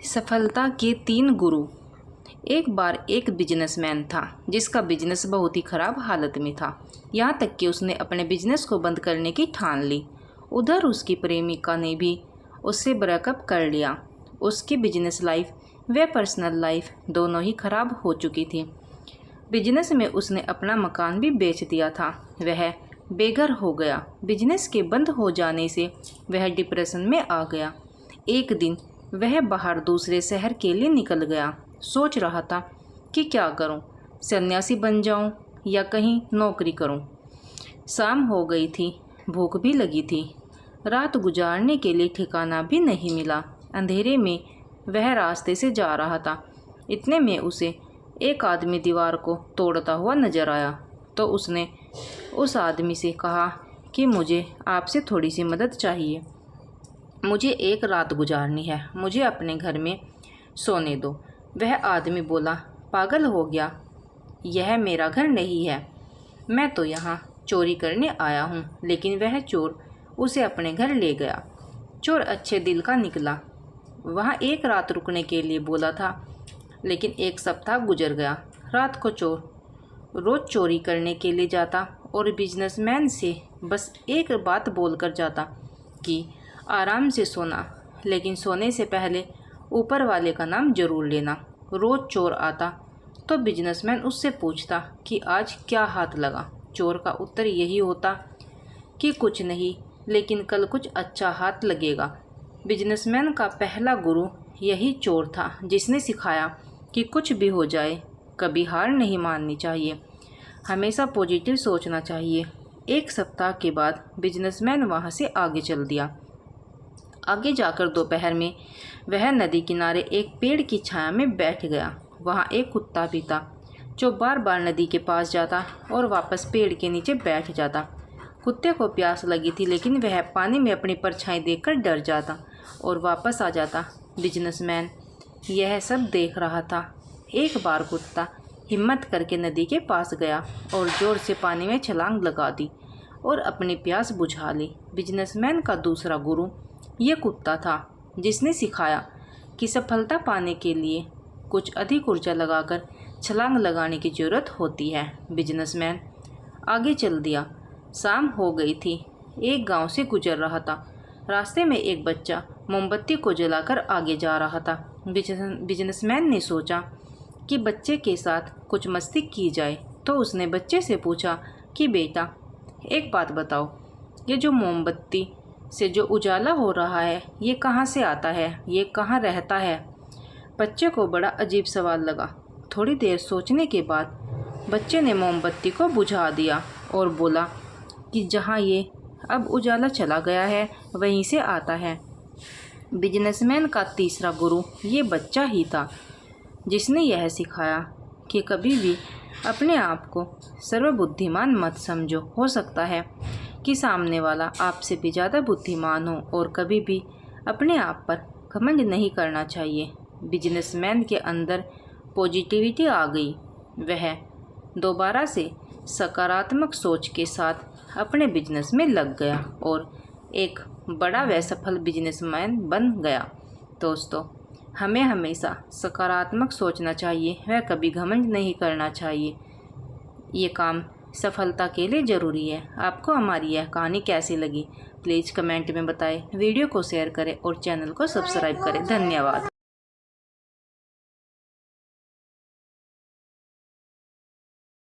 सफलता के 3 गुरु। एक बार एक बिजनेसमैन था जिसका बिजनेस बहुत ही ख़राब हालत में था। यहाँ तक कि उसने अपने बिजनेस को बंद करने की ठान ली। उधर उसकी प्रेमिका ने भी उससे ब्रेकअप कर लिया। उसकी बिजनेस लाइफ व पर्सनल लाइफ दोनों ही ख़राब हो चुकी थी। बिजनेस में उसने अपना मकान भी बेच दिया था। वह बेघर हो गया। बिजनेस के बंद हो जाने से वह डिप्रेशन में आ गया। एक दिन वह बाहर दूसरे शहर के लिए निकल गया। सोच रहा था कि क्या करूं, सन्यासी बन जाऊं या कहीं नौकरी करूं। शाम हो गई थी, भूख भी लगी थी। रात गुजारने के लिए ठिकाना भी नहीं मिला। अंधेरे में वह रास्ते से जा रहा था। इतने में उसे एक आदमी दीवार को तोड़ता हुआ नजर आया। तो उसने उस आदमी से कहा कि मुझे आपसे थोड़ी सी मदद चाहिए। मुझे एक रात गुजारनी है, मुझे अपने घर में सोने दो। वह आदमी बोला, पागल हो गया, यह मेरा घर नहीं है, मैं तो यहाँ चोरी करने आया हूँ। लेकिन वह चोर उसे अपने घर ले गया। चोर अच्छे दिल का निकला। वहाँ एक रात रुकने के लिए बोला था, लेकिन एक सप्ताह गुजर गया। रात को चोर रोज़ चोरी करने के लिए जाता और बिजनेसमैन से बस एक बात बोलकर जाता कि आराम से सोना, लेकिन सोने से पहले ऊपर वाले का नाम जरूर लेना। रोज़ चोर आता तो बिजनेसमैन उससे पूछता कि आज क्या हाथ लगा। चोर का उत्तर यही होता कि कुछ नहीं, लेकिन कल कुछ अच्छा हाथ लगेगा। बिजनेसमैन का पहला गुरु यही चोर था, जिसने सिखाया कि कुछ भी हो जाए कभी हार नहीं माननी चाहिए, हमेशा पॉजिटिव सोचना चाहिए। एक सप्ताह के बाद बिजनेसमैन वहाँ से आगे चल दिया। आगे जाकर दोपहर में वह नदी किनारे एक पेड़ की छाया में बैठ गया। वहाँ एक कुत्ता भी था जो बार बार नदी के पास जाता और वापस पेड़ के नीचे बैठ जाता। कुत्ते को प्यास लगी थी, लेकिन वह पानी में अपनी परछाई देखकर डर जाता और वापस आ जाता। बिजनेसमैन यह सब देख रहा था। एक बार कुत्ता हिम्मत करके नदी के पास गया और जोर से पानी में छलांग लगा दी और अपनी प्यास बुझा ली। बिजनेसमैन का दूसरा गुरु ये कुत्ता था, जिसने सिखाया कि सफलता पाने के लिए कुछ अधिक ऊर्जा लगाकर छलांग लगाने की ज़रूरत होती है। बिजनेसमैन आगे चल दिया। शाम हो गई थी। एक गांव से गुजर रहा था। रास्ते में एक बच्चा मोमबत्ती को जलाकर आगे जा रहा था। बिजनेसमैन ने सोचा कि बच्चे के साथ कुछ मस्ती की जाए। तो उसने बच्चे से पूछा कि बेटा, एक बात बताओ, ये जो मोमबत्ती से जो उजाला हो रहा है, ये कहाँ से आता है, ये कहाँ रहता है? बच्चे को बड़ा अजीब सवाल लगा। थोड़ी देर सोचने के बाद बच्चे ने मोमबत्ती को बुझा दिया और बोला कि जहाँ ये अब उजाला चला गया है, वहीं से आता है। बिजनेसमैन का तीसरा गुरु ये बच्चा ही था, जिसने यह सिखाया कि कभी भी अपने आप को सर्वबुद्धिमान मत समझो। हो सकता है कि सामने वाला आपसे भी ज़्यादा बुद्धिमान हो, और कभी भी अपने आप पर घमंड नहीं करना चाहिए। बिजनेसमैन के अंदर पॉजिटिविटी आ गई। वह दोबारा से सकारात्मक सोच के साथ अपने बिजनेस में लग गया और एक बड़ा व सफल बिजनेसमैन बन गया। दोस्तों, हमें हमेशा सकारात्मक सोचना चाहिए, वह कभी घमंड नहीं करना चाहिए। ये काम सफलता के लिए ज़रूरी है। आपको हमारी यह कहानी कैसी लगी, प्लीज़ कमेंट में बताएं। वीडियो को शेयर करें और चैनल को सब्सक्राइब करें। धन्यवाद।